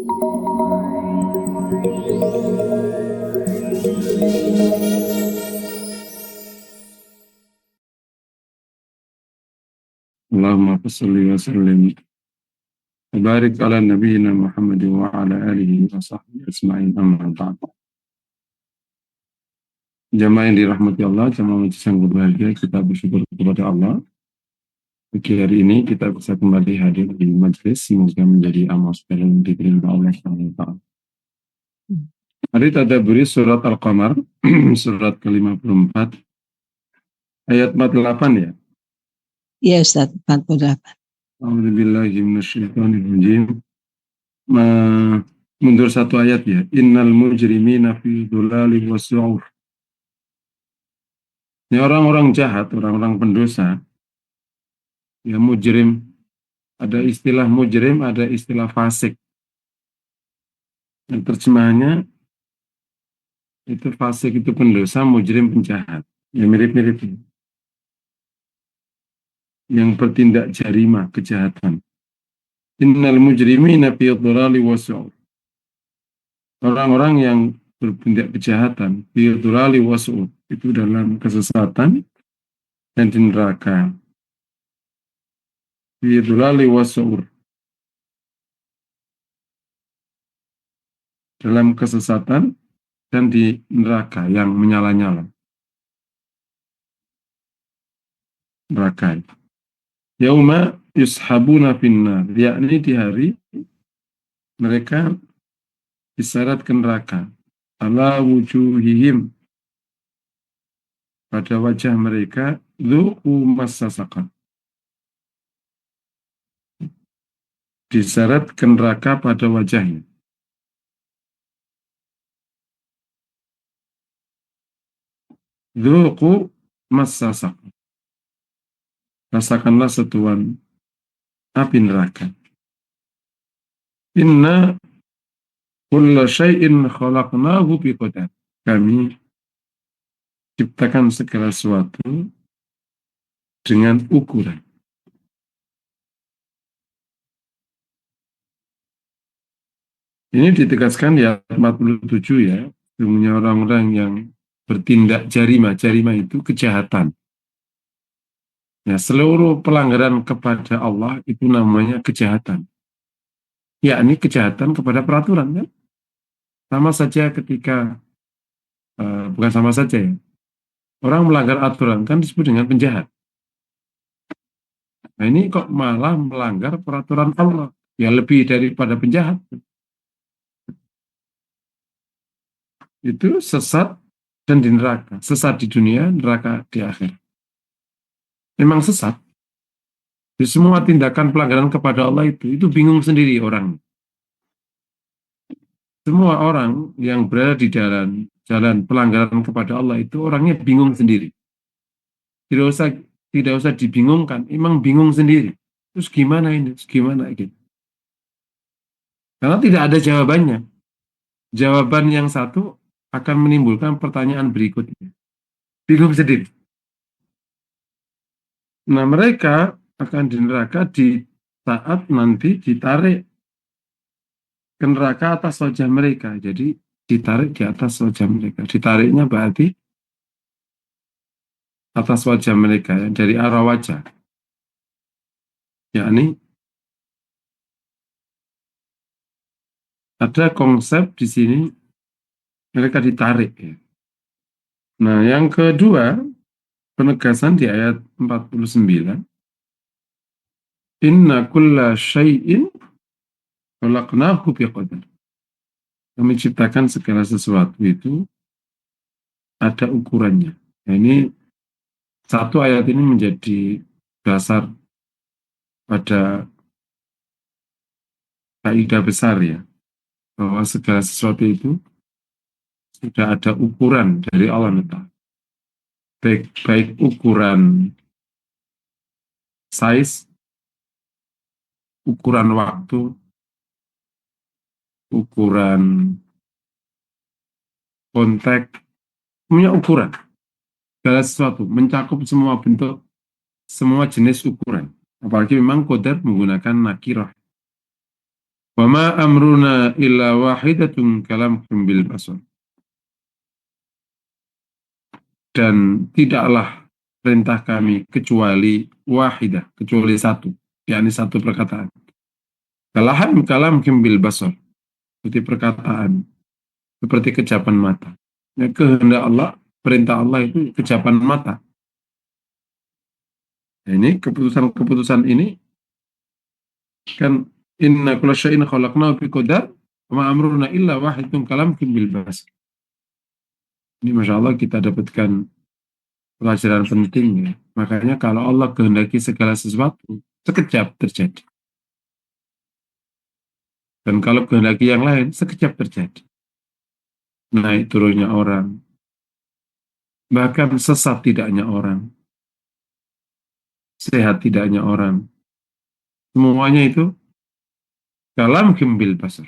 Allahumma salli wa sallim wa barik ala nabiyyina Muhammad wa ala alihi wa sahbihi ajma'in, amma ba'd. Jamaah yang dirahmati Allah, jamaah majlis yang berbahagia, kita bersyukur kepada Allah. Pagi hari ini kita bisa kembali hadir di majlis, semoga menjadi amal soleh yang diterima Allah SWT. Hari tadabburi surat Al-Qamar, surat ke-54, ayat 48 ya. Iya Ustaz, 48. A'udzubillahi minasyaitonirrajim. Mundur satu ayat ya. Innal mujrimina fi dhulalin wa su'ur. Ini orang-orang jahat, orang-orang pendosa, ya mujrim. Ada istilah mujrim, ada istilah fasik. Yang terjemahannya itu fasik itu pendosa, mujrim penjahat. Ya mirip-mirip. Yang bertindak jarima, kejahatan. Innal mujrimina fi dhulalin wa su'ur. Orang-orang yang bertindak kejahatan, fi dhulalin wa su'ur, itu dalam kesesatan dan di neraka. Fi dhulali wa su'ur, dalam kesesatan dan di neraka yang menyala-nyala. Neraka. Yauma yushabuna finnar, yakni di hari mereka diseret ke neraka. Ala wujuhihim, pada wajah mereka, dzuqu massa saqar. Diseret ke neraka pada wajahnya. Dzuqu massa saqar. Rasakanlah setuan api neraka. Inna kulla syai'in khalaqnahu biqadar. Kami ciptakan segala sesuatu dengan ukuran. Ini ditegaskan ya 47 ya, semuanya orang-orang yang bertindak jarima. Jarima itu kejahatan. Ya, seluruh pelanggaran kepada Allah itu namanya kejahatan. Yakni kejahatan kepada peraturan kan? Sama saja ketika bukan sama saja ya. Orang melanggar aturan kan disebut dengan penjahat. Nah ini kok malah melanggar peraturan Allah. Ya lebih daripada penjahat. Itu sesat dan di neraka. Sesat di dunia, neraka di akhir. Memang sesat. Di semua tindakan pelanggaran kepada Allah itu bingung sendiri orang. Semua orang yang berada di jalan pelanggaran kepada Allah itu orangnya bingung sendiri. Tidak usah dibingungkan, emang bingung sendiri. Terus gimana ini? Terus gimana gitu? Karena tidak ada jawabannya. Jawaban yang satu akan menimbulkan pertanyaan berikutnya. Bingung sendiri. Nah, mereka akan di neraka di saat nanti ditarik ke neraka atas wajah mereka. Jadi ditarik di atas wajah mereka. Ditariknya berarti atas wajah mereka ya, dari arah wajah. Yakni ada konsep di sini mereka ditarik ya. Nah, yang kedua, penegasan di ayat 49. Inna kulla syai'in khalaqnahu biqadar. Kami ciptakan segala sesuatu itu ada ukurannya. Nah, ini satu ayat ini menjadi dasar pada kaidah besar ya, bahwa segala sesuatu itu sudah ada ukuran dari Allah Ta'ala. Baik ukuran size, ukuran waktu, ukuran konteks, punya ukuran. Segala sesuatu mencakup semua bentuk, semua jenis ukuran. Apalagi memang qadar menggunakan nakirah. Wa ma amruna illa wahidatun kalamhum bil basar. Dan tidaklah perintah kami kecuali wahidah, kecuali satu, yakni satu perkataan. Kalamhum bil basar, seperti perkataan, seperti kejapan mata. Ya, kehendak Allah, perintah Allah itu kejapan mata. Nah, ini keputusan-keputusan ini kan inna kulla syai'in khalaqnahu bi qadar wa ma amruna illa wahidun kalamhum bil basar. Ini Masya Allah kita dapatkan pelajaran penting ya. Makanya kalau Allah kehendaki segala sesuatu, sekejap terjadi. Dan kalau kehendaki yang lain, sekejap terjadi. Naik turunnya orang, bahkan sesat tidaknya orang, sehat tidaknya orang. Semuanya itu kalam bil basar.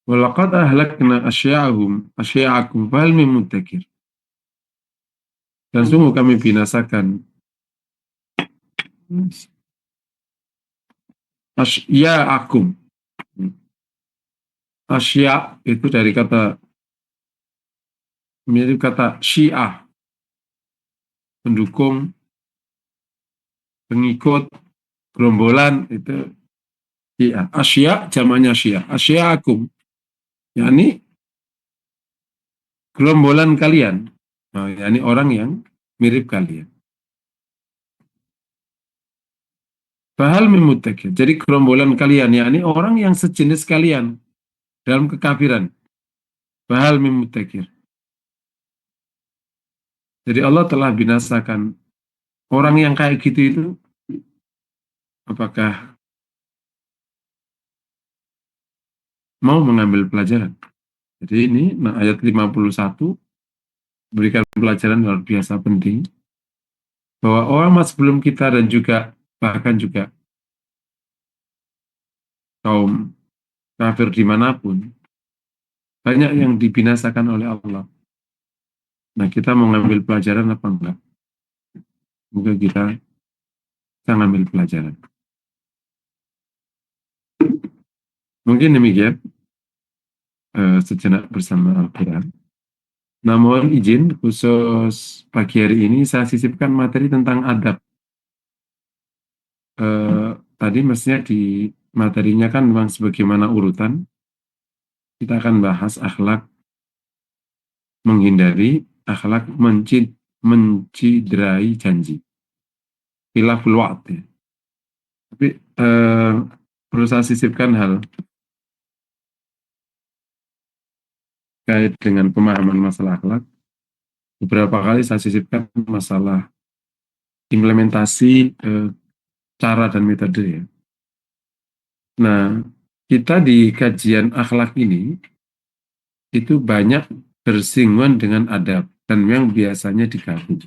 Walaqad ahlakna asya'akum fahal min muddakir. Dan sungguh kami binasakan asya'akum. Asya itu dari kata mirip kata syiah, pendukung, pengikut, gerombolan itu syiah. Asya jamaknya syiah. Asya'akum, yakni gerombolan kalian. Nah, yakni orang yang mirip kalian. Fahal min muddakir. Jadi gerombolan kalian, yakni orang yang sejenis kalian dalam kekafiran. Fahal min muddakir. Jadi Allah telah binasakan orang yang kayak gitu itu, apakah mau mengambil pelajaran? Jadi ini ayat 51 berikan pelajaran luar biasa penting bahwa orang sebelum kita dan juga bahkan juga kaum kafir dimanapun banyak yang dibinasakan oleh Allah. Nah, kita mau ngambil pelajaran apa enggak? Semoga kita ngambil pelajaran. Mungkin demikian sejenak bersama Al-Quran. Namun izin khusus pagi hari ini saya sisipkan materi tentang adab. Tadi mestinya di materinya kan memang sebagaimana urutan. Kita akan bahas akhlak menghindari, akhlak mencidrai janji. Khilaful wa'd ya. Tapi perlu saya sisipkan hal kait dengan pemahaman masalah akhlak. Beberapa kali saya sisipkan masalah implementasi cara dan metode ya. Nah, kita di kajian akhlak ini itu banyak bersinggungan dengan adab dan yang biasanya digabung.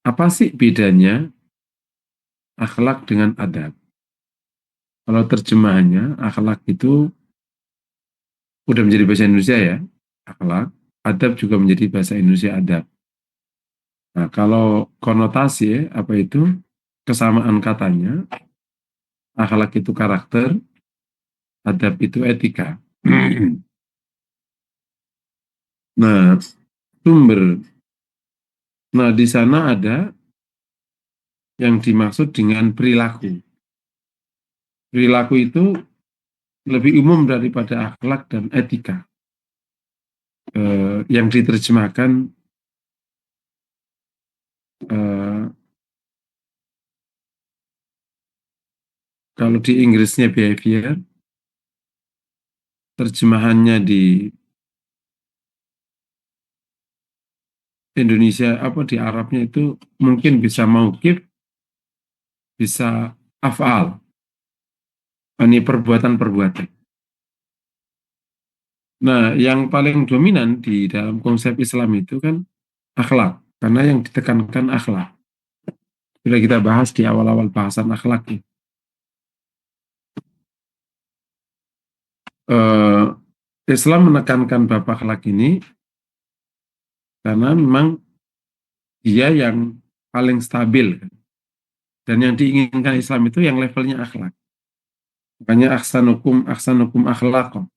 Apa sih bedanya akhlak dengan adab? Kalau terjemahannya, akhlak itu udah menjadi bahasa Indonesia ya, akhlak. Adab juga menjadi bahasa Indonesia adab. Nah, kalau konotasi ya, apa itu? Kesamaan katanya, akhlak itu karakter, adab itu etika. Nah, sumber. Nah, di sana ada yang dimaksud dengan perilaku. Perilaku itu lebih umum daripada akhlak dan etika. Yang diterjemahkan eh, kalau di Inggrisnya behavior, terjemahannya di Indonesia apa di Arabnya itu mungkin bisa mauqif, bisa af'al. Ini perbuatan-perbuatan. Nah, yang paling dominan di dalam konsep Islam itu kan akhlak, karena yang ditekankan akhlak. Sudah kita bahas di awal-awal bahasan akhlak. Islam menekankan bab akhlak ini karena memang dia yang paling stabil. Dan yang diinginkan Islam itu yang levelnya akhlak. Makanya ahsanukum akhlaqan.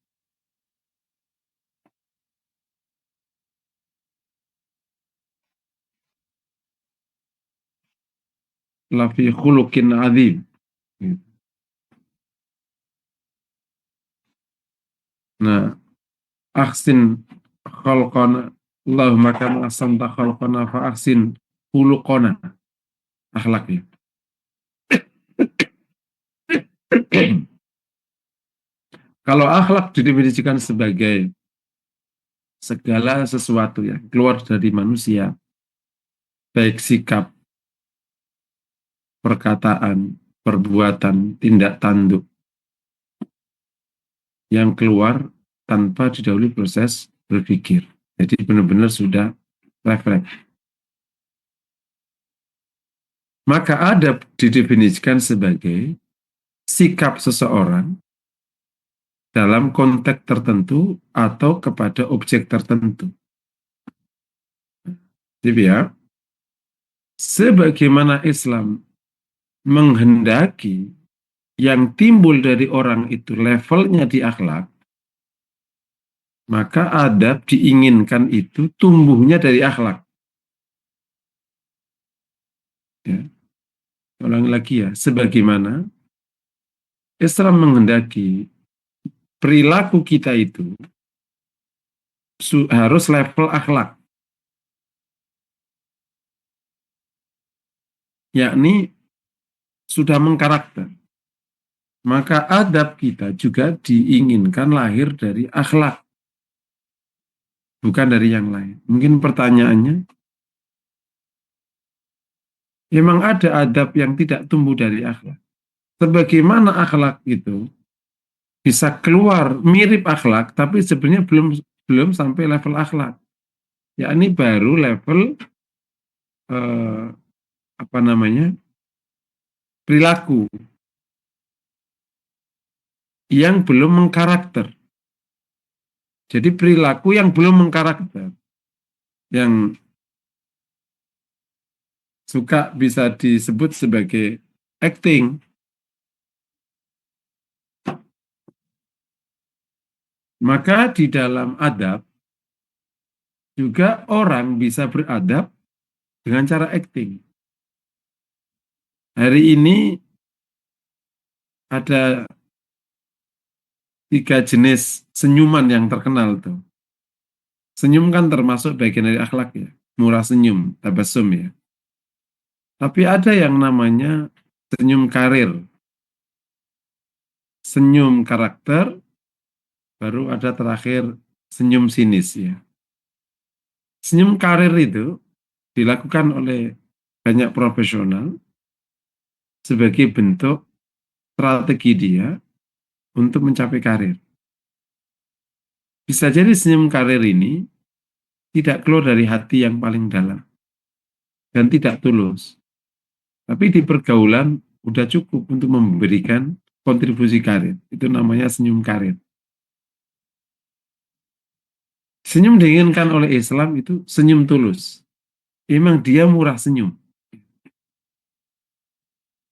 Lafi khuluqin azim. Nah, ahsin khalqana Allahumma kama ahsanta khalqana fa ahsin khuluqana. Akhlak ya. Kalau akhlak didefinisikan sebagai segala sesuatu yang keluar dari manusia, baik sikap, perkataan, perbuatan, tindak tanduk yang keluar tanpa didahului proses berpikir. Jadi benar-benar sudah refleks. Maka adab didefinisikan sebagai sikap seseorang dalam konteks tertentu atau kepada objek tertentu. Jadi ya, sebagaimana Islam menghendaki yang timbul dari orang itu levelnya di akhlak, maka adab diinginkan itu tumbuhnya dari akhlak. Ya. Ulang lagi ya, sebagaimana Islam menghendaki perilaku kita itu harus level akhlak, yakni sudah mengkarakter. Maka adab kita juga diinginkan lahir dari akhlak, bukan dari yang lain. Mungkin pertanyaannya, memang ada adab yang tidak tumbuh dari akhlak. Sebagaimana akhlak itu bisa keluar mirip akhlak, tapi sebenarnya belum sampai level akhlak. Yakni baru level eh, apa namanya perilaku yang belum mengkarakter. Jadi perilaku yang belum mengkarakter, yang suka bisa disebut sebagai acting. Maka di dalam adab juga orang bisa beradab dengan cara acting. Hari ini ada 3 jenis senyuman yang terkenal tuh. Senyum kan termasuk bagian dari akhlak ya. Murah senyum, tabasum ya. Tapi ada yang namanya senyum karir, senyum karakter, baru ada terakhir senyum sinis ya. Senyum karir itu dilakukan oleh banyak profesional sebagai bentuk strategi dia untuk mencapai karir. Bisa jadi senyum karir ini tidak keluar dari hati yang paling dalam dan tidak tulus. Tapi di pergaulan udah cukup untuk memberikan kontribusi karir. Itu namanya senyum karir. Senyum diinginkan oleh Islam itu senyum tulus. Memang dia murah senyum.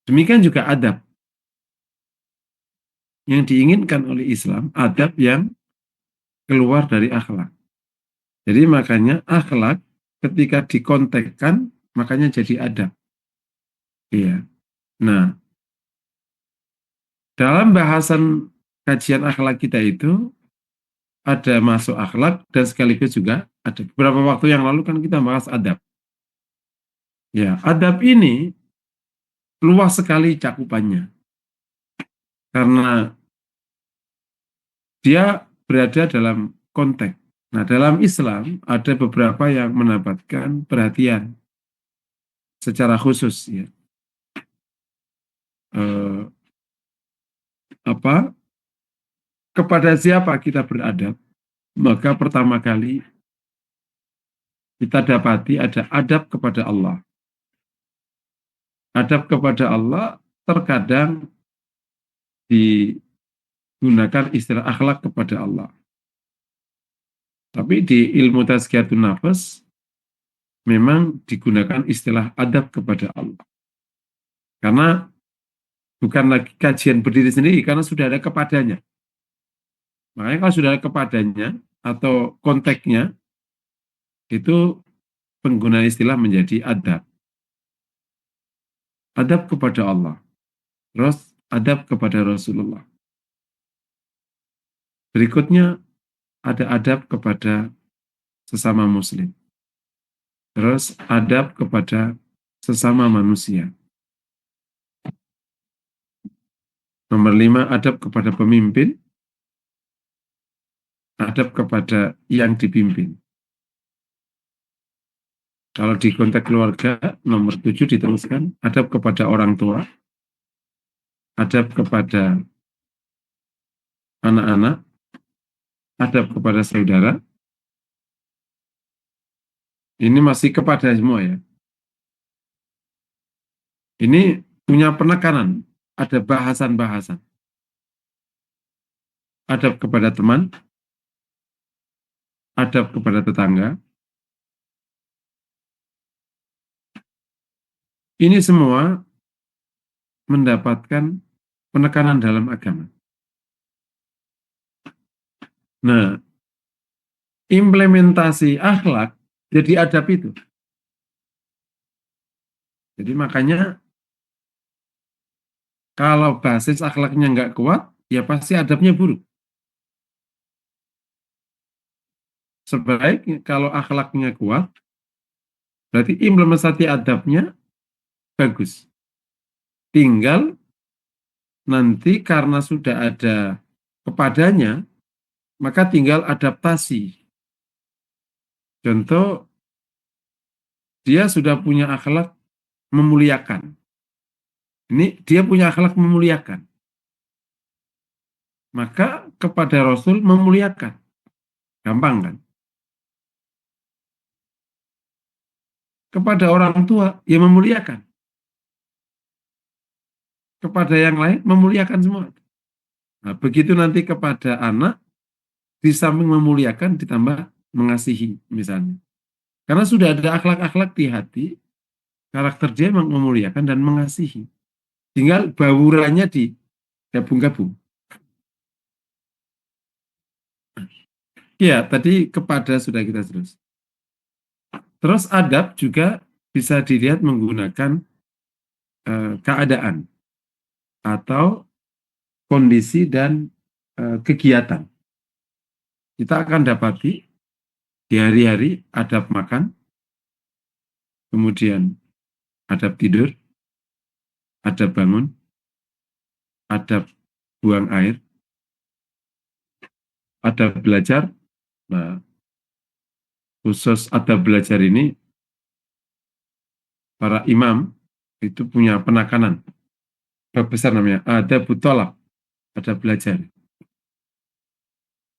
Demikian juga adab. Yang diinginkan oleh Islam, adab yang keluar dari akhlak. Jadi makanya akhlak ketika dikontekkan, makanya jadi adab. Iya. Nah, dalam bahasan kajian akhlak kita itu, ada masuk akhlak dan sekaligus juga ada. Beberapa waktu yang lalu kan kita bahas adab. Ya, adab ini luas sekali cakupannya. Karena dia berada dalam konteks. Nah, dalam Islam ada beberapa yang mendapatkan perhatian secara khusus ya. Eh, apa? Kepada siapa kita beradab? Maka pertama kali kita dapati ada adab kepada Allah. Adab kepada Allah terkadang digunakan istilah akhlak kepada Allah. Tapi di ilmu tazkiyatun nafas memang digunakan istilah adab kepada Allah. Karena bukan lagi kajian berdiri sendiri, karena sudah ada kepadanya. Makanya kalau sudah ada kepadanya atau konteksnya, itu penggunaan istilah menjadi adab. Adab kepada Allah. Terus adab kepada Rasulullah. Berikutnya ada adab kepada sesama muslim. Terus adab kepada sesama manusia. Nomor 5, adab kepada pemimpin, adab kepada yang dipimpin. Kalau di konteks keluarga, nomor 7 diteruskan, adab kepada orang tua, adab kepada anak-anak, adab kepada saudara. Ini masih kepada semua ya. Ini punya penekanan, ada bahasan-bahasan. Adab kepada teman, adab kepada tetangga. Ini semua mendapatkan penekanan dalam agama. Nah, implementasi akhlak jadi adab itu. Jadi makanya kalau basis akhlaknya nggak kuat, ya pasti adabnya buruk. Sebaiknya kalau akhlaknya kuat, berarti implementasi adabnya bagus. Tinggal nanti karena sudah ada kepadanya, maka tinggal adaptasi. Contoh, dia sudah punya akhlak memuliakan. Ini dia punya akhlak memuliakan. Maka kepada Rasul memuliakan. Gampang kan? Kepada orang tua, ya memuliakan. Kepada yang lain, memuliakan semua. Nah, begitu nanti kepada anak, di samping memuliakan, ditambah mengasihi, misalnya. Karena sudah ada akhlak-akhlak di hati, karakter dia memang memuliakan dan mengasihi. Tinggal baurannya digabung-gabung. Ya, tadi kepada sudah kita terus. Terus adab juga bisa dilihat menggunakan keadaan atau kondisi dan kegiatan. Kita akan dapati di hari-hari adab makan, kemudian adab tidur, adab bangun, adab buang air, adab belajar. Nah, khusus adab belajar ini, para imam itu punya penekanan. Bab besar namanya adab thalab, adab belajar.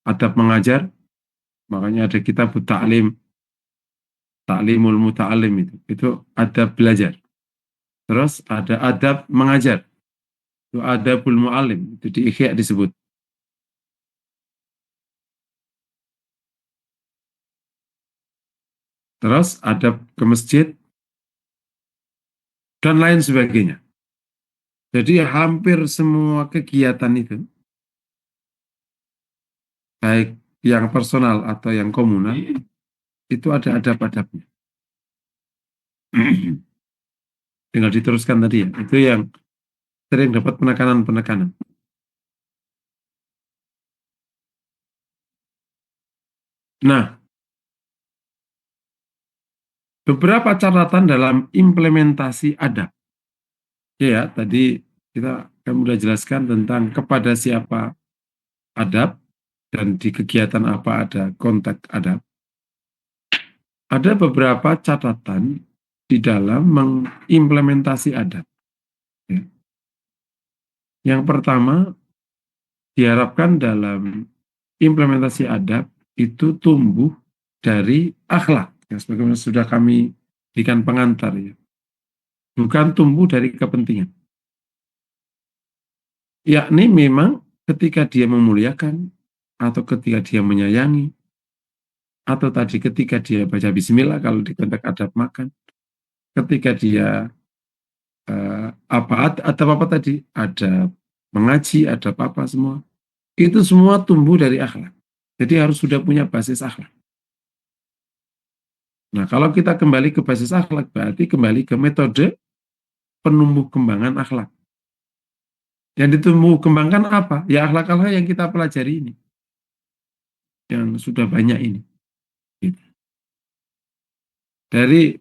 Adab mengajar, makanya ada kitab ta'lim, ta'limul muta'alim itu adab belajar. Terus ada adab mengajar, itu adabul mu'alim, itu di Ihya disebut. Terus adab ke masjid, dan lain sebagainya. Jadi hampir semua kegiatan itu, baik yang personal atau yang komunal, itu ada adab-adabnya. Tinggal diteruskan tadi ya, itu yang sering dapat penekanan-penekanan. Nah, beberapa catatan dalam implementasi adab. Ya, tadi kita sudah jelaskan tentang kepada siapa adab dan di kegiatan apa ada konteks adab. Ada beberapa catatan di dalam mengimplementasi adab. Ya. Yang pertama, diharapkan dalam implementasi adab itu tumbuh dari akhlak. Ya, sebagaimana sudah kami berikan pengantar ya. Bukan tumbuh dari kepentingan. Yakni memang ketika dia memuliakan atau ketika dia menyayangi atau tadi ketika dia baca bismillah kalau di konteks adab makan, ketika dia atau apa tadi, ada mengaji, ada apa semua, itu semua tumbuh dari akhlak. Jadi harus sudah punya basis akhlak. Nah, kalau kita kembali ke basis akhlak, berarti kembali ke metode penumbuh kembangan akhlak. Yang ditumbuh kembangkan apa? Ya akhlak-akhlak yang kita pelajari ini, yang sudah banyak ini. Gitu. Dari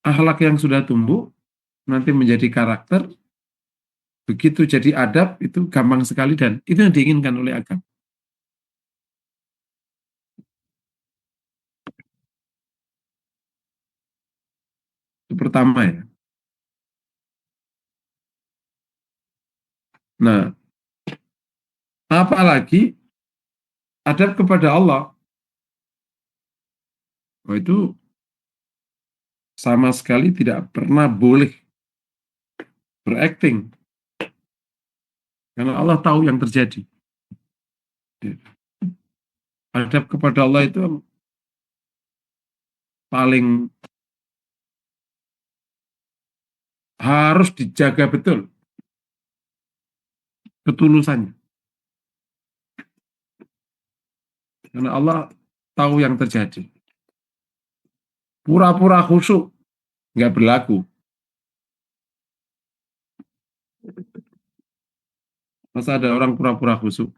akhlak yang sudah tumbuh, nanti menjadi karakter, begitu jadi adab, itu gampang sekali dan itu yang diinginkan oleh agama. Itu pertama ya. Nah, apalagi adab kepada Allah, oh, itu sama sekali tidak pernah boleh berakting. Karena Allah tahu yang terjadi. Adab kepada Allah itu paling harus dijaga betul ketulusannya. Karena Allah tahu yang terjadi. Pura-pura khusyuk nggak berlaku. Masa ada orang pura-pura khusyuk?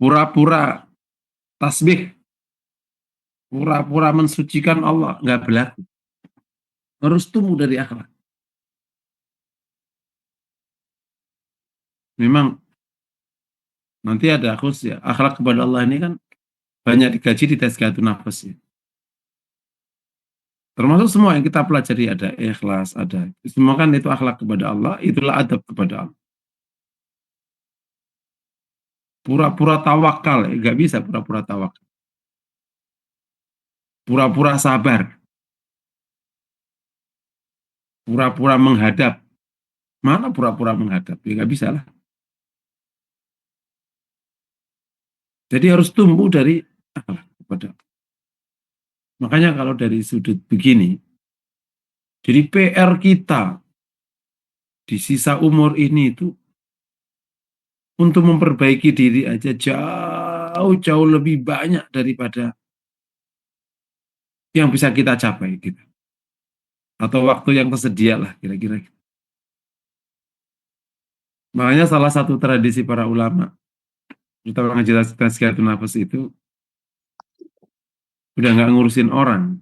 Pura-pura tasbih, pura-pura mensucikan Allah, nggak berlaku. Harus tumbuh dari akhlak. Memang nanti ada khusus ya. Akhlak kepada Allah ini kan banyak dikaji di Tazkiyatun Nafas ya. Termasuk semua yang kita pelajari, ada ikhlas, ada semua kan itu akhlak kepada Allah, itulah adab kepada Allah. Pura-pura tawakal, nggak bisa pura-pura tawakal. Pura-pura sabar, pura-pura menghadap. Mana pura-pura menghadap? Ya nggak bisa lah. Jadi harus tumbuh dari akhlak kepada Allah. Makanya kalau dari sudut begini, jadi PR kita di sisa umur ini itu untuk memperbaiki diri aja jauh-jauh lebih banyak daripada yang bisa kita capai gitu. Atau waktu yang tersedia lah kira-kira. Makanya salah satu tradisi para ulama, terutama ngaji Tazkiyatun Nafas itu, udah nggak ngurusin orang.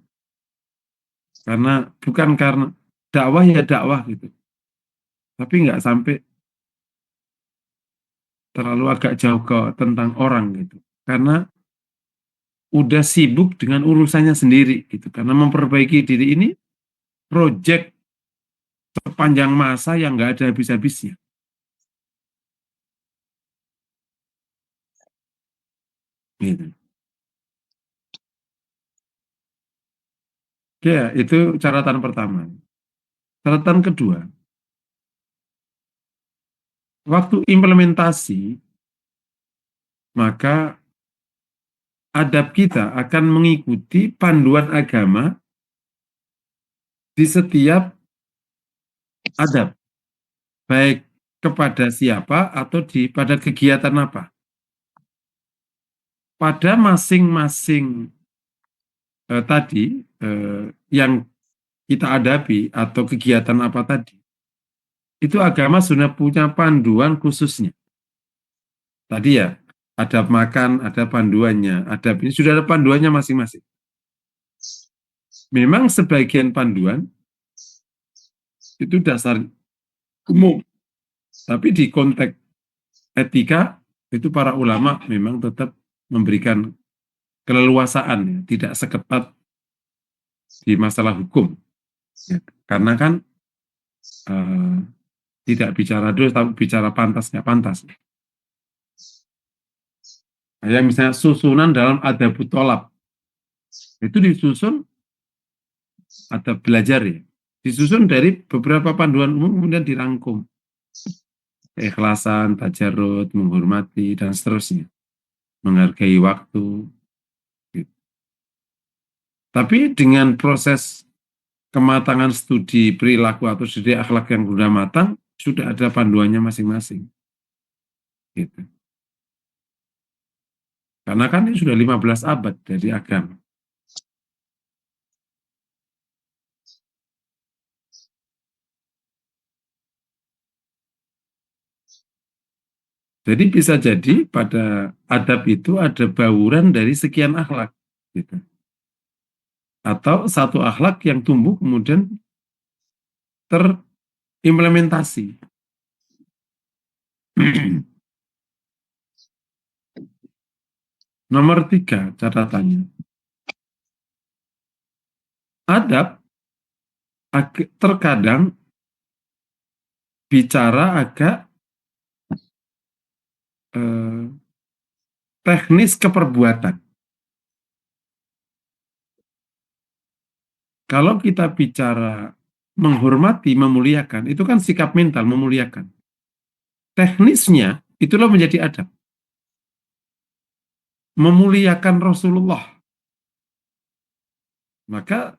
Karena bukan karena dakwah ya dakwah gitu. Tapi nggak sampai terlalu agak jauh ke tentang orang gitu. Karena udah sibuk dengan urusannya sendiri gitu. Karena memperbaiki diri ini project sepanjang masa yang nggak ada habis-habisnya. Gitu. Ya, itu catatan pertama. Catatan kedua, waktu implementasi, maka adab kita akan mengikuti panduan agama di setiap adab, baik kepada siapa atau pada kegiatan apa. Pada masing-masing tadi yang kita hadapi atau kegiatan apa tadi, itu agama sudah punya panduan khususnya. Tadi ya, adab makan, ada panduannya, adab ini sudah ada panduannya masing-masing. Memang sebagian panduan itu dasar umum, tapi di konteks etika itu para ulama memang tetap memberikan keleluasaan, ya, tidak seketat di masalah hukum. Ya, karena kan eh, tidak bicara dosa, tapi bicara pantas nggak pantas. Kayak misalnya susunan dalam adabut tolab, itu disusun adab belajar ya. Disusun dari beberapa panduan umum kemudian dirangkum. Keikhlasan, tajarrud, menghormati, dan seterusnya. Menghargai waktu. Gitu. Tapi dengan proses kematangan studi perilaku atau studi akhlak yang sudah matang, sudah ada panduannya masing-masing. Gitu. Karena kan ini sudah 15 abad dari agama. Jadi bisa jadi pada adab itu ada bauran dari sekian akhlak. Gitu. Atau satu akhlak yang tumbuh kemudian terimplementasi. Nomor 3 catatannya. Adab terkadang bicara agak teknis keperbuatan. Kalau kita bicara menghormati, memuliakan, itu kan sikap mental, memuliakan. Teknisnya, itulah menjadi adab. Memuliakan Rasulullah. Maka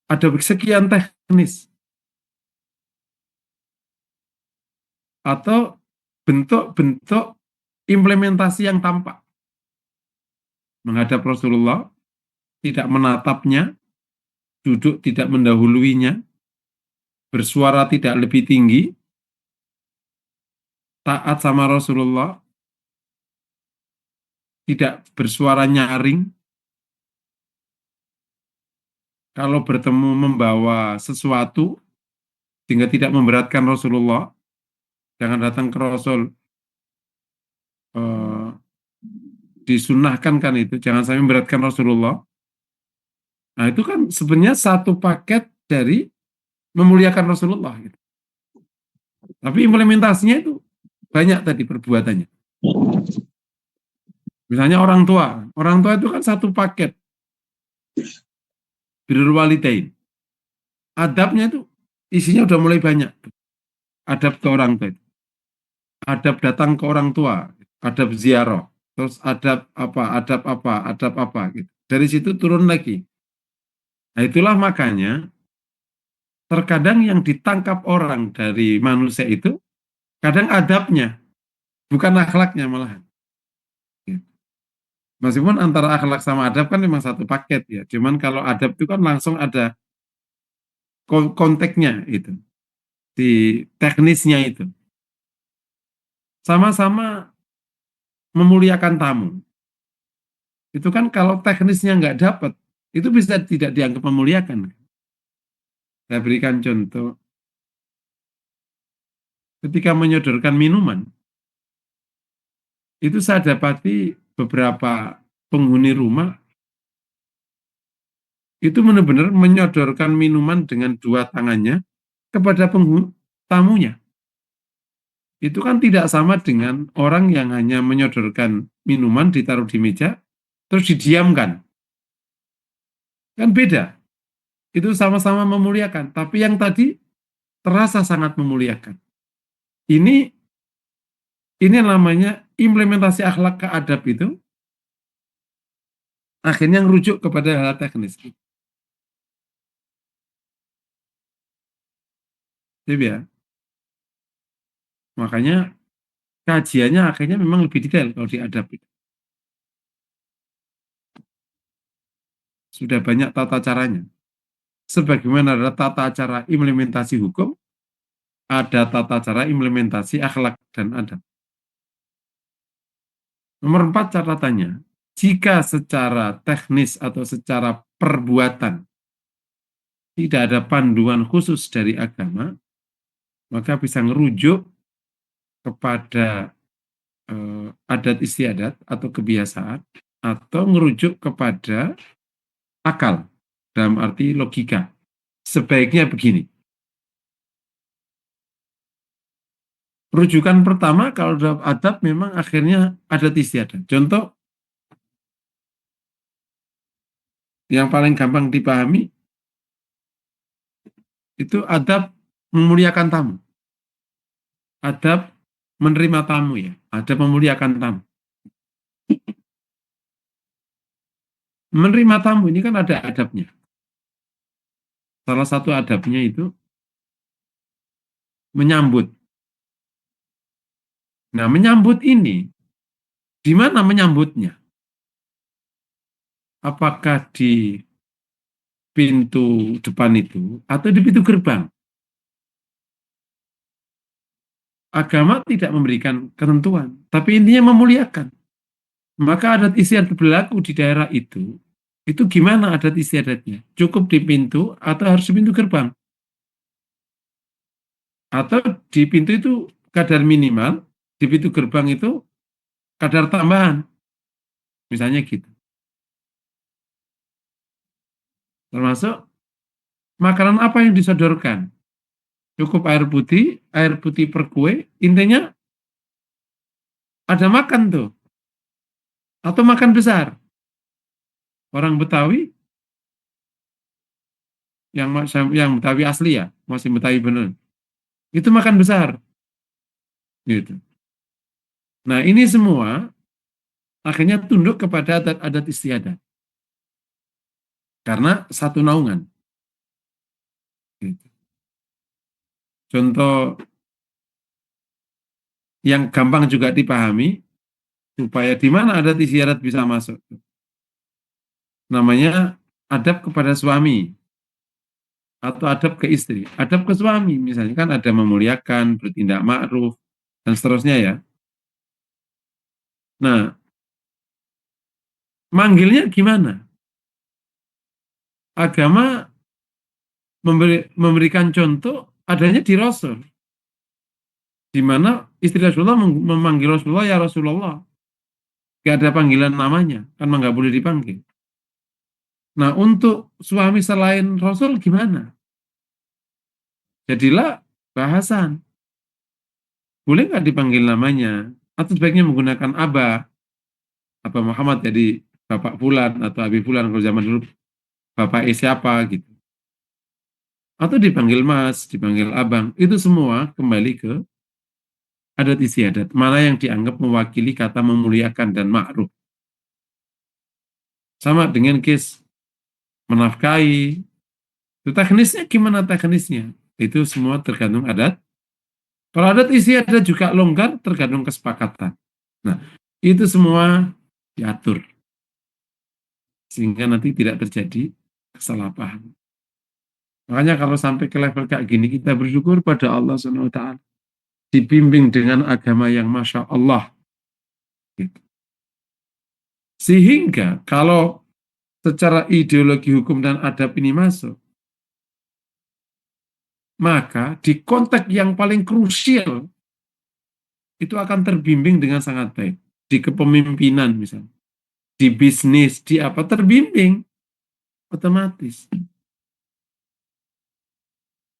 ada sekian teknis. Atau bentuk-bentuk implementasi yang tampak. Menghadap Rasulullah, tidak menatapnya, duduk tidak mendahuluinya, bersuara tidak lebih tinggi, taat sama Rasulullah, tidak bersuara nyaring, kalau bertemu membawa sesuatu, sehingga tidak memberatkan Rasulullah, jangan datang ke Rasul, disunahkan kan itu, jangan sampai memberatkan Rasulullah. Nah itu kan sebenarnya satu paket dari memuliakan Rasulullah. Gitu. Tapi implementasinya itu banyak tadi perbuatannya. Misalnya orang tua itu kan satu paket. Birrul walidain. Adabnya itu isinya udah mulai banyak. Adab ke orang tua. Adab datang ke orang tua. Adab ziarah. Terus adab apa gitu. Dari situ turun lagi. Nah itulah makanya terkadang yang ditangkap orang dari manusia itu kadang adabnya, bukan akhlaknya malahan. Meskipun antara akhlak sama adab kan memang satu paket ya. Cuman kalau adab itu kan langsung ada konteksnya itu, di teknisnya itu. Sama-sama memuliakan tamu. Itu kan kalau teknisnya nggak dapat, itu bisa tidak dianggap memuliakan. Saya berikan contoh, ketika menyodorkan minuman, itu saya dapati beberapa penghuni rumah itu benar-benar menyodorkan minuman dengan dua tangannya kepada tamunya. Itu kan tidak sama dengan orang yang hanya menyodorkan minuman ditaruh di meja, terus didiamkan. Kan beda. Itu sama-sama memuliakan. Tapi yang tadi terasa sangat memuliakan. Ini namanya implementasi akhlak ke adab itu akhirnya merujuk kepada hal teknis. Jadi ya, makanya kajiannya akhirnya memang lebih detail kalau di adab itu. Sudah banyak tata caranya. Sebagaimana ada tata cara implementasi hukum, ada tata cara implementasi akhlak dan adab. Nomor 4 catatannya, jika secara teknis atau secara perbuatan tidak ada panduan khusus dari agama, maka bisa merujuk kepada adat istiadat atau kebiasaan, atau merujuk kepada akal, dalam arti logika. Sebaiknya begini. Rujukan pertama kalau dalam adab memang akhirnya adat istiadat. Contoh yang paling gampang dipahami, itu adab memuliakan tamu. Adab menerima tamu ya. Adab memuliakan tamu. Menerima tamu ini kan ada adabnya. Salah satu adabnya itu menyambut. Nah, menyambut ini, di mana menyambutnya? Apakah di pintu depan itu atau di pintu gerbang? Agama tidak memberikan ketentuan, tapi intinya memuliakan. Maka adat istiadat berlaku di daerah itu gimana adat istiadatnya? Cukup di pintu atau harus di pintu gerbang? Atau di pintu itu kadar minimal, di pintu gerbang itu kadar tambahan, misalnya gitu. Termasuk makanan apa yang disodorkan? Cukup air putih per kue, intinya ada makan tuh, atau makan besar. Orang Betawi, yang Betawi asli ya, masih Betawi bener, itu makan besar, gitu. Nah ini semua akhirnya tunduk kepada adat-adat istiadat, karena satu naungan. Gitu. Contoh yang gampang juga dipahami, supaya di mana adat istiadat bisa masuk. Namanya adab kepada suami, atau adab ke istri. Adab ke suami, misalnya kan ada memuliakan, bertindak ma'ruf, dan seterusnya ya. Nah, manggilnya gimana? Agama memberikan contoh adanya di Rasul, di mana istri Rasulullah memanggil Rasulullah ya Rasulullah. Gak ada panggilan namanya, kan nggak boleh dipanggil. Nah, untuk suami selain Rasul gimana? Jadilah bahasan. Boleh nggak dipanggil namanya? Atau sebaiknya menggunakan Aba Muhammad jadi Bapak Fulan atau Abi Fulan kalau zaman dulu Bapak siapa gitu. Atau dipanggil Mas, dipanggil Abang. Itu semua kembali ke adat istiadat. Mana yang dianggap mewakili kata memuliakan dan ma'ruf. Sama dengan case menafkahi. Itu teknisnya gimana teknisnya? Itu semua tergantung adat. Kalau adat istiadat juga longgar tergantung kesepakatan. Nah, itu semua diatur. Sehingga nanti tidak terjadi kesalahpahaman. Makanya kalau sampai ke level kayak gini, kita bersyukur pada Allah SWT. Dibimbing dengan agama yang Masya Allah. Gitu. Sehingga kalau secara ideologi hukum dan adab ini masuk, maka di konteks yang paling krusial, itu akan terbimbing dengan sangat baik. Di kepemimpinan misalnya, di bisnis, di apa, terbimbing. Otomatis.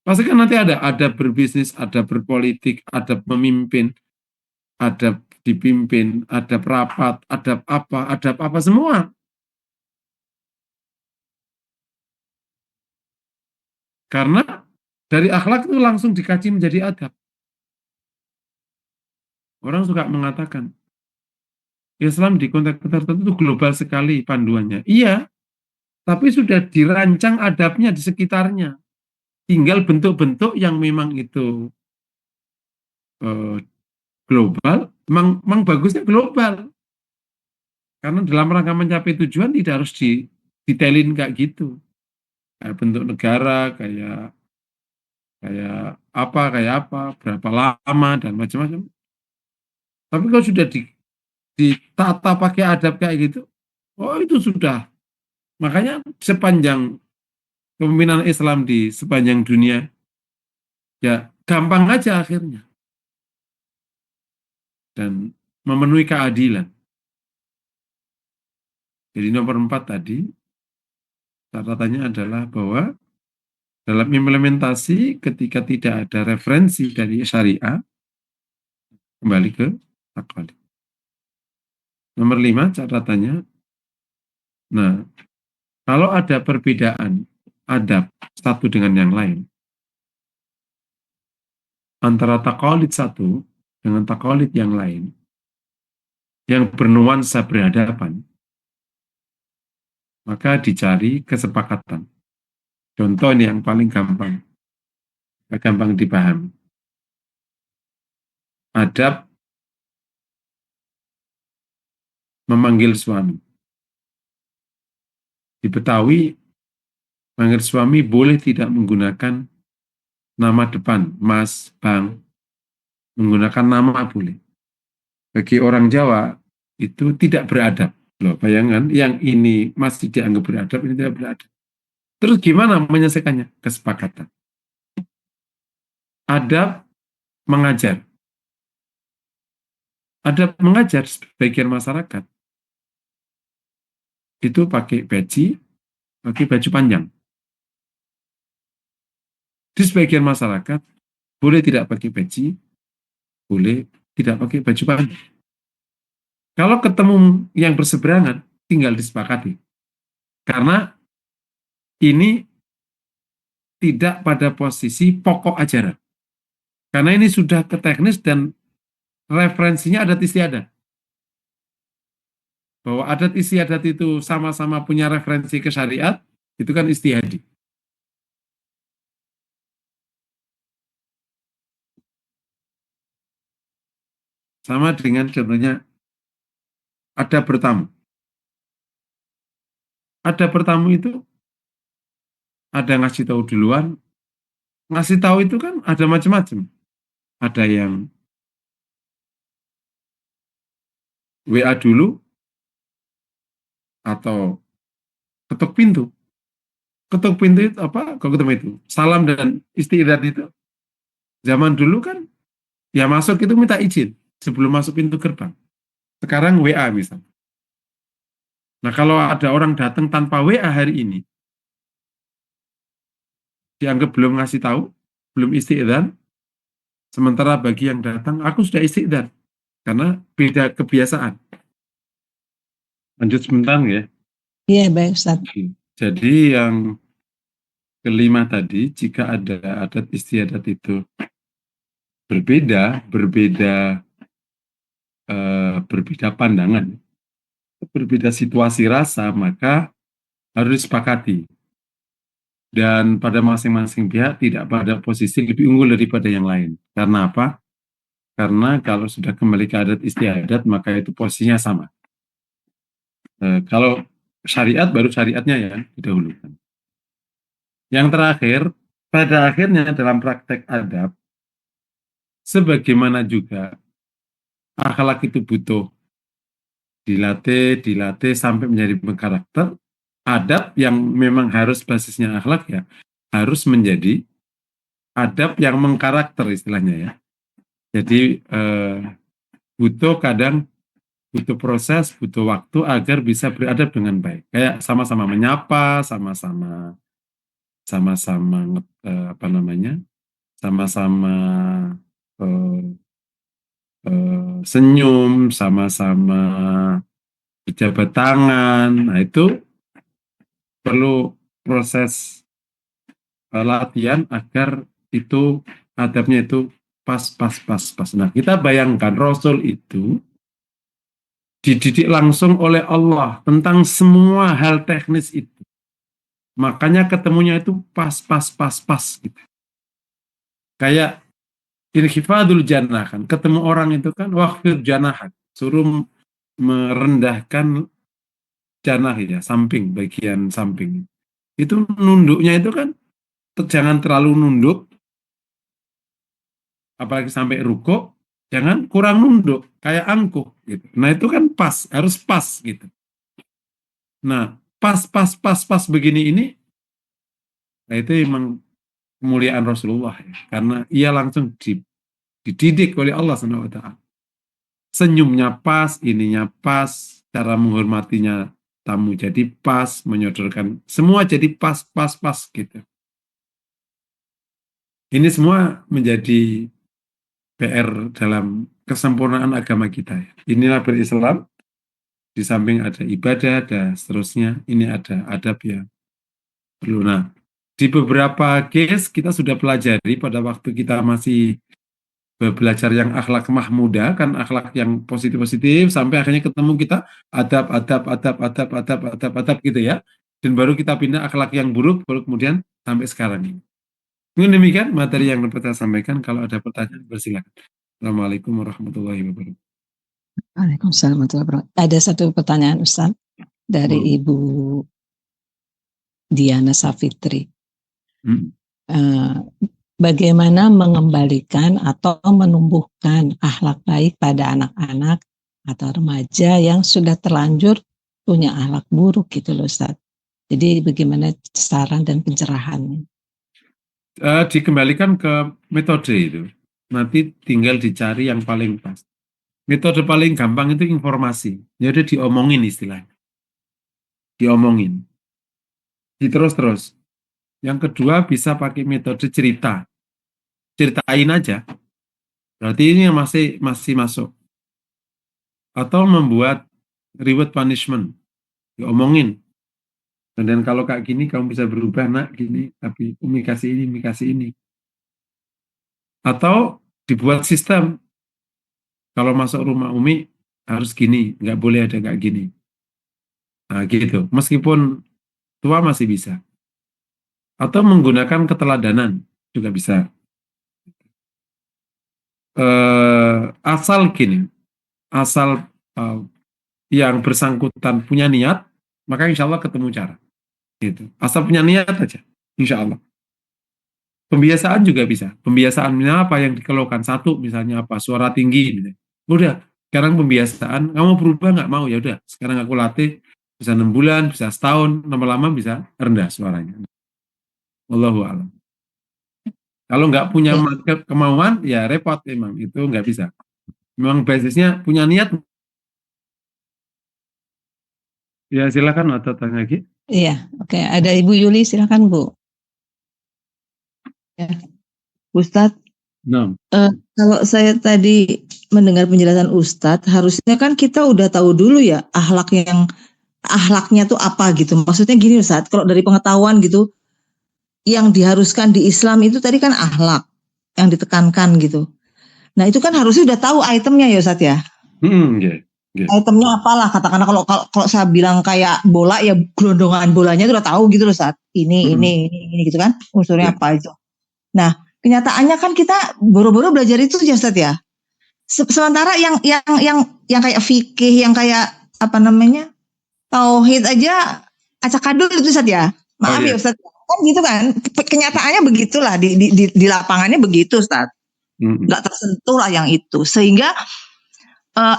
Pasti kan nanti ada berbisnis, ada berpolitik, ada pemimpin, ada dipimpin, ada rapat, ada apa semua. Karena dari akhlak itu langsung dikaji menjadi adab. Orang suka mengatakan, Islam di konteks tertentu itu global sekali panduannya. Iya, tapi sudah dirancang adabnya di sekitarnya. Tinggal bentuk-bentuk yang memang itu eh, global, memang bagusnya global. Karena dalam rangka mencapai tujuan tidak harus detailin kayak gitu. Kayak bentuk negara, kayak kayak apa, berapa lama dan macam-macam. Tapi kalau sudah ditata pakai adab kayak gitu, oh itu sudah. Makanya sepanjang kepemimpinan Islam di sepanjang dunia, ya gampang aja akhirnya. Dan memenuhi keadilan. Jadi nomor 4 tadi, catatannya adalah bahwa dalam implementasi ketika tidak ada referensi dari syariah, kembali ke akal. Nomor 5 catatannya, nah kalau ada perbedaan adab satu dengan yang lain, antara taqalid satu dengan taqalid yang lain yang bernuansa berhadapan, maka dicari kesepakatan. Contoh ini yang paling gampang dipahami. Adab memanggil suami. Di Betawi, manggil suami boleh tidak menggunakan nama depan, Mas, Bang. Menggunakan nama boleh. Bagi orang Jawa, itu tidak beradab. Loh, bayangan, yang ini masih dianggap beradab, ini tidak beradab. Terus gimana menyelesaikannya? Kesepakatan. Adab mengajar. Adab mengajar sebagian masyarakat itu pakai baju panjang. Di sebagian masyarakat boleh tidak pakai peci, boleh tidak pakai baju panjang. Kalau ketemu yang berseberangan, tinggal disepakati. Karena ini tidak pada posisi pokok ajaran. Karena ini sudah ke teknis dan referensinya adat istiadat. Bahwa adat istiadat itu sama-sama punya referensi ke syariat, itu kan istihadi. Sama dengan contohnya, ada bertamu. Ada bertamu itu, ada ngasih tahu duluan. Ngasih tahu itu kan ada macam-macam. Ada yang WA dulu, atau ketuk pintu. Ketuk pintu itu apa? Kok ketemu itu? Salam dan istiadat itu. Zaman dulu kan, ya masuk itu minta izin sebelum masuk pintu gerbang. Sekarang WA misalnya. Nah, kalau ada orang datang tanpa WA hari ini, dianggap belum ngasih tahu, belum isti'dzan, sementara bagi yang datang, aku sudah isti'dzan, karena beda kebiasaan. Lanjut sebentar ya. Iya, baik Ustaz. Jadi yang kelima tadi, jika ada adat istiadat itu berbeda pandangan, berbeda situasi rasa, maka harus disepakati. Dan pada masing-masing pihak tidak pada posisi lebih unggul daripada yang lain. Karena apa? Karena kalau sudah kembali ke adat istiadat, maka itu posisinya sama. Kalau syariat, baru syariatnya yang didahulukan. Yang terakhir, pada akhirnya dalam praktek adab, sebagaimana juga akhlak itu butuh dilatih sampai menjadi berkarakter, adab yang memang harus basisnya akhlak ya, harus menjadi adab yang mengkarakter istilahnya ya. Jadi butuh proses, butuh waktu agar bisa beradab dengan baik. Kayak sama-sama menyapa, sama-sama apa namanya, sama-sama eh, senyum, sama-sama berjabat tangan. Nah, itu perlu proses latihan agar itu adabnya itu pas. Nah, kita bayangkan Rasul itu dididik langsung oleh Allah tentang semua hal teknis itu. Makanya ketemunya itu pas gitu. Kayak inkhifadul janah kan, ketemu orang itu kan waqfir janahat, suruh merendahkan janah ya, bagian samping. Itu nunduknya itu kan jangan terlalu nunduk, apalagi sampai ruko, jangan kurang nunduk, kayak angkuh gitu. Nah itu kan harus pas gitu. Nah pas begini ini, nah itu memang kemuliaan Rasulullah ya, karena ia langsung dididik oleh Allah SWT. Senyumnya pas, ininya pas, cara menghormatinya tamu jadi pas, menyodorkan semua jadi pas gitu. Ini semua menjadi PR dalam kesempurnaan agama kita. Inilah berislam, di samping ada ibadah dan seterusnya, ini ada adab yang perlu. Nah, di beberapa case kita sudah pelajari pada waktu kita masih belajar yang akhlak mahmudah, kan akhlak yang positif-positif, sampai akhirnya ketemu kita adab gitu ya. Dan baru kita pindah akhlak yang buruk, baru kemudian sampai sekarang ini. Mungkin demikian materi yang dapat saya sampaikan. Kalau ada pertanyaan, bersilakan. Assalamualaikum warahmatullahi wabarakatuh. Waalaikumsalam warahmatullahi wabarakatuh. Ada satu pertanyaan Ustaz dari Hmm. Ibu Diana Safitri. Eh, Bagaimana mengembalikan atau menumbuhkan akhlak baik pada anak-anak atau remaja yang sudah terlanjur punya akhlak buruk gitu loh Ustaz. Jadi bagaimana saran dan pencerahannya? Dikembalikan ke metode itu. Nanti tinggal dicari yang paling pas. Metode paling gampang itu informasi. Ya udah diomongin istilahnya. Diomongin. Terus-terus. Yang kedua bisa pakai metode cerita. Ceritain aja. Berarti ini yang masih masuk. Atau membuat reward punishment. Diomongin. Dan kalau kayak gini kamu bisa berubah nak gini, tapi Umi kasih ini, Umi kasih ini. Atau dibuat sistem. Kalau masuk rumah Umi harus gini, nggak boleh ada kayak gini. Nah gitu. Meskipun tua masih bisa. Atau menggunakan keteladanan juga bisa. Asal gini, asal yang bersangkutan punya niat, maka insya Allah ketemu cara. Gitu. Asal punya niat aja, insya Allah. Pembiasaan juga bisa. Pembiasaannya apa yang dikeluhkan? Satu misalnya apa? Suara tinggi. Misalnya. Udah, sekarang pembiasaan. Kamu berubah nggak mau? Ya udah. Sekarang aku latih. Bisa 6 bulan, bisa setahun, lama-lama bisa rendah suaranya. Wallahu a'lam. Kalau nggak punya Ya, kemauan, ya repot memang. Itu nggak bisa. Memang basisnya punya niat. Ya silakan atau tanya lagi. iya, oke. Ada Ibu Yuli, silakan Bu. Ya, Ustadz, Nah, kalau saya tadi mendengar penjelasan Ustadz, harusnya kan kita udah tahu dulu ya akhlaknya tuh apa gitu. Maksudnya gini Ustadz, kalau dari pengetahuan gitu, yang diharuskan di Islam itu tadi kan akhlak yang ditekankan gitu. Nah itu kan harusnya udah tahu itemnya ya Ustadz ya. yeah, yeah. Itemnya apalah katakanlah kalau saya bilang kayak bola ya gelondongan bolanya itu udah tahu gitu loh Ustadz. Ini gitu kan unsurnya Yeah. apa itu. Nah kenyataannya kan kita boro-boro belajar itu ya Ustadz ya. Sementara yang kayak fikih, yang kayak apa namanya tauhid aja acak adul itu Ustadz ya. Maaf Oh, ya yeah. Ustadz. Kan gitu kan. Kenyataannya begitulah di lapangannya begitu Ustadz. Nggak tersentuh lah yang itu. Sehingga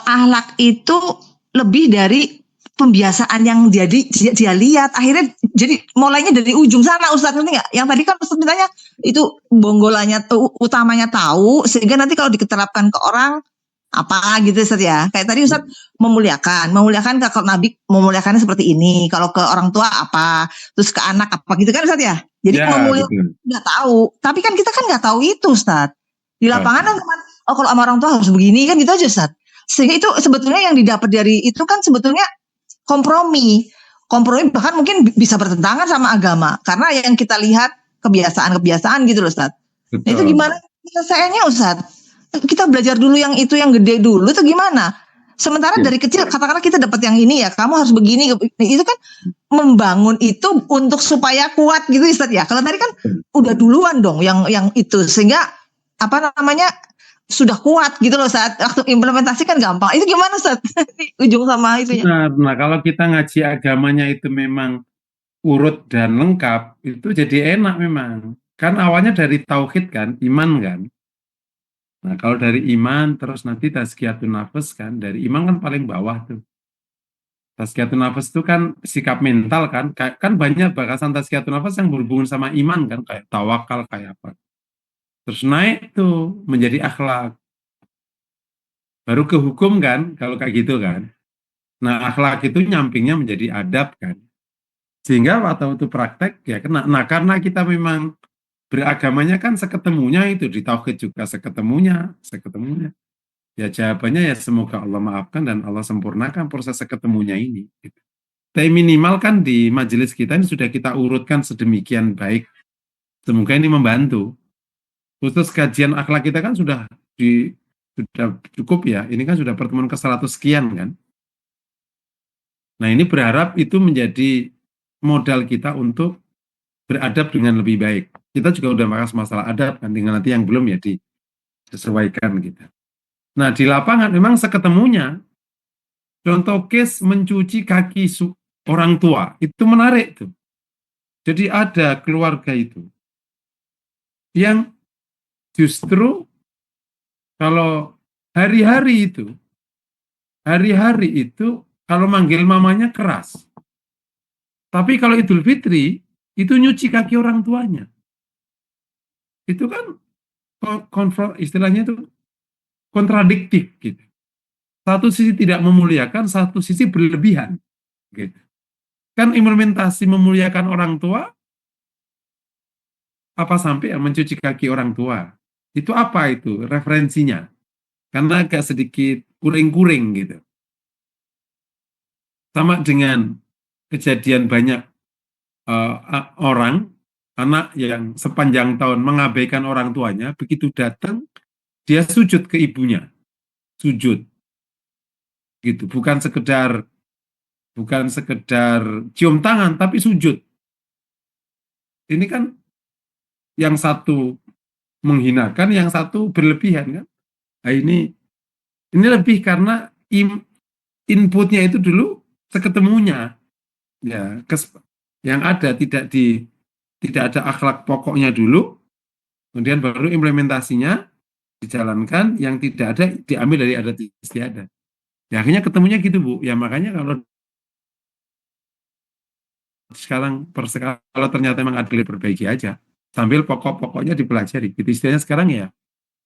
akhlak itu lebih dari pembiasaan yang dia lihat. Akhirnya jadi mulainya dari ujung sana Ustadz, ngerti nggak? Yang tadi kan Ustadz mintanya itu bonggolannya utamanya tahu, sehingga nanti kalau diterapkan ke orang apa gitu Ustadz ya. Kayak tadi Ustadz memuliakan ke Nabi, memuliakannya seperti ini. Kalau ke orang tua apa, terus ke anak apa gitu kan Ustadz ya. Jadi Ya, memuliakan nggak tahu. Tapi kan kita kan nggak tahu itu Ustadz. Di lapangan kan cuma, oh kalau sama orang tua harus begini kan gitu aja Ustadz. Sehingga itu sebetulnya yang didapat dari itu kan sebetulnya kompromi. Kompromi bahkan mungkin bisa bertentangan sama agama. Karena yang kita lihat kebiasaan-kebiasaan gitu loh Ustadz. Nah, itu gimana penyelesaiannya Ustadz? Kita belajar dulu yang itu yang gede dulu itu gimana? Sementara dari kecil katakanlah kita dapat yang ini ya, kamu harus begini. Itu kan membangun itu untuk supaya kuat gitu Ustadz ya. Kalau tadi kan udah duluan dong yang itu sehingga apa namanya sudah kuat gitu loh saat waktu implementasi kan gampang. Itu gimana Ustaz? Ujung sama itunya. nah, kalau kita ngaji agamanya itu memang urut dan lengkap, itu jadi enak memang. Kan awalnya dari tauhid kan, iman kan. Nah, kalau dari iman, terus nanti tazkiyatun nafas kan, dari iman kan paling bawah tuh. Tazkiyatun nafas itu kan sikap mental kan, kan banyak bakasan tazkiyatun nafas yang berhubungan sama iman kan, kayak tawakal, kayak apa. Terus naik tuh menjadi akhlak. Baru ke hukum kan, kalau kayak gitu kan. Nah, akhlak itu nyampingnya menjadi adab kan. Sehingga waktu itu praktek ya kena. Nah, karena kita memang beragamanya kan seketemunya itu, di tauhid juga seketemunya. Ya jawabannya ya semoga Allah maafkan dan Allah sempurnakan proses seketemunya ini. Gitu. Tapi minimal kan di majelis kita ini sudah kita urutkan sedemikian baik. Semoga ini membantu. Khusus kajian akhlak kita kan sudah sudah cukup ya. Ini kan sudah pertemuan ke-100 sekian kan. Nah, ini berharap itu menjadi modal kita untuk beradab dengan lebih baik. Kita juga udah bahas masalah adab kan, tinggal nanti yang belum ya disesuaikan gitu. Nah, di lapangan memang seketemunya, contoh case mencuci kaki orang tua, itu menarik tuh. Jadi ada keluarga itu yang justru kalau hari-hari itu kalau manggil mamanya keras. Tapi kalau Idul Fitri, itu nyuci kaki orang tuanya. Itu kan istilahnya itu kontradiktif gitu. Satu sisi tidak memuliakan, satu sisi berlebihan. Gitu. Kan implementasi memuliakan orang tua, apa sampai mencuci kaki orang tua? Itu apa itu referensinya? Karena agak sedikit kuring-kuring gitu. Sama dengan kejadian banyak orang, anak yang sepanjang tahun mengabaikan orang tuanya, begitu datang, dia sujud ke ibunya. Sujud. Gitu. Bukan sekedar cium tangan, tapi sujud. Ini kan yang satu menghinakan, yang satu berlebihan kan. Nah, ini lebih karena inputnya itu dulu seketemunya. Ya, yang ada tidak ada akhlak pokoknya dulu, kemudian baru implementasinya dijalankan, yang tidak ada diambil dari adat istiadat. Ya akhirnya ketemunya gitu Bu. Ya makanya kalau sekarang kalau ternyata memang ada diperbaiki aja, sambil pokok-pokoknya dipelajari. Gitu istilahnya sekarang ya.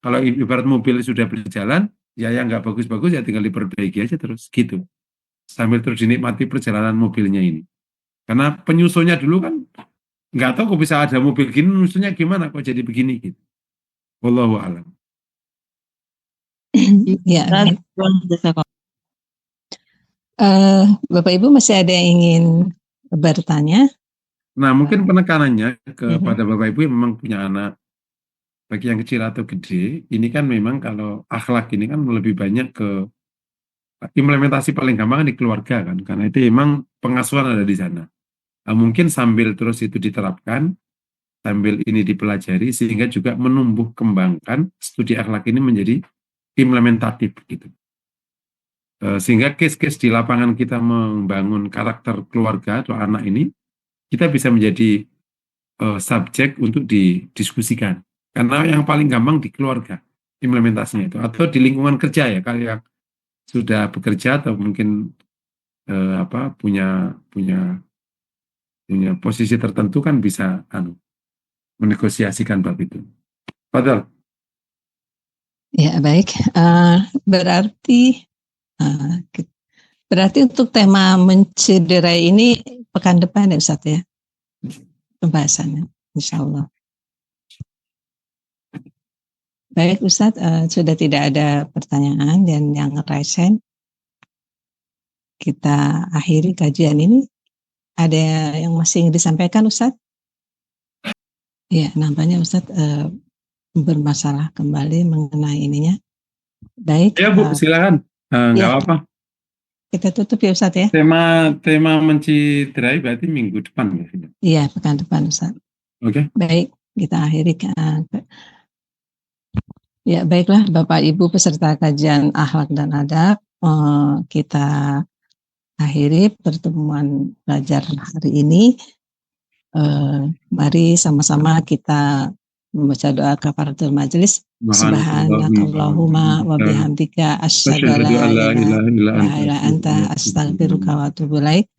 Kalau ibarat mobil sudah berjalan, ya yang nggak bagus-bagus ya tinggal diperbaiki aja terus gitu. Sambil terus dinikmati perjalanan mobilnya ini. Karena penyusunnya dulu kan nggak tahu kok bisa ada mobil gini, nyusunnya gimana kok jadi begini gitu. Wallahu a'lam. Ya, Bapak Ibu masih ada yang ingin bertanya? Nah, mungkin penekanannya kepada Bapak Ibu yang memang punya anak, bagi yang kecil atau gede, ini kan memang kalau akhlak ini kan lebih banyak ke implementasi paling gampang di keluarga kan, karena itu memang pengasuhan ada di sana. Nah, mungkin sambil terus itu diterapkan, sambil ini dipelajari, sehingga juga menumbuh kembangkan studi akhlak ini menjadi implementatif gitu. Sehingga case-case di lapangan kita membangun karakter keluarga atau anak ini, kita bisa menjadi subjek untuk didiskusikan. Karena yang paling gampang di keluarga implementasinya itu, atau di lingkungan kerja ya, kalau yang sudah bekerja atau mungkin punya posisi tertentu kan bisa menegosiasikan bab itu. Padahal. Ya baik, berarti untuk tema mencederai ini pekan depan ya Ustaz ya, pembahasannya, insya Allah. Baik Ustaz, sudah tidak ada pertanyaan dan yang raisen, kita akhiri kajian ini. Ada yang masih ingin disampaikan Ustaz? Ya, nampaknya Ustaz bermasalah kembali mengenai ininya. Baik. Ya Bu, silakan. Nggak apa-apa. Kita tutup ya Ustaz ya. Tema menciderai berarti minggu depan ya? Iya, pekan depan Ustaz. Oke. Baik, kita akhiri. Ya, baiklah Bapak Ibu peserta kajian akhlak dan adab, kita akhiri pertemuan belajar hari ini. Mari sama-sama kita membaca doa kafaratul majelis. Subhanakallahumma wa bihamdika asyhadu an la ilaha illa anta astaghfiruka wa atubu ilaik.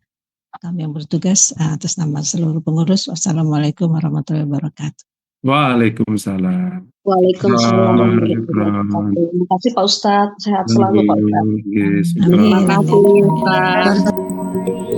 Kami yang bertugas atas nama seluruh pengurus. Wassalamualaikum warahmatullahi wabarakatuh. Waalaikumsalam. Waalaikumsalam warahmatullahi wabarakatuh. Terima kasih Pak Ustadz. Sehat selalu Pak Ustadz. Yes. Amin. Terima kasih Pak.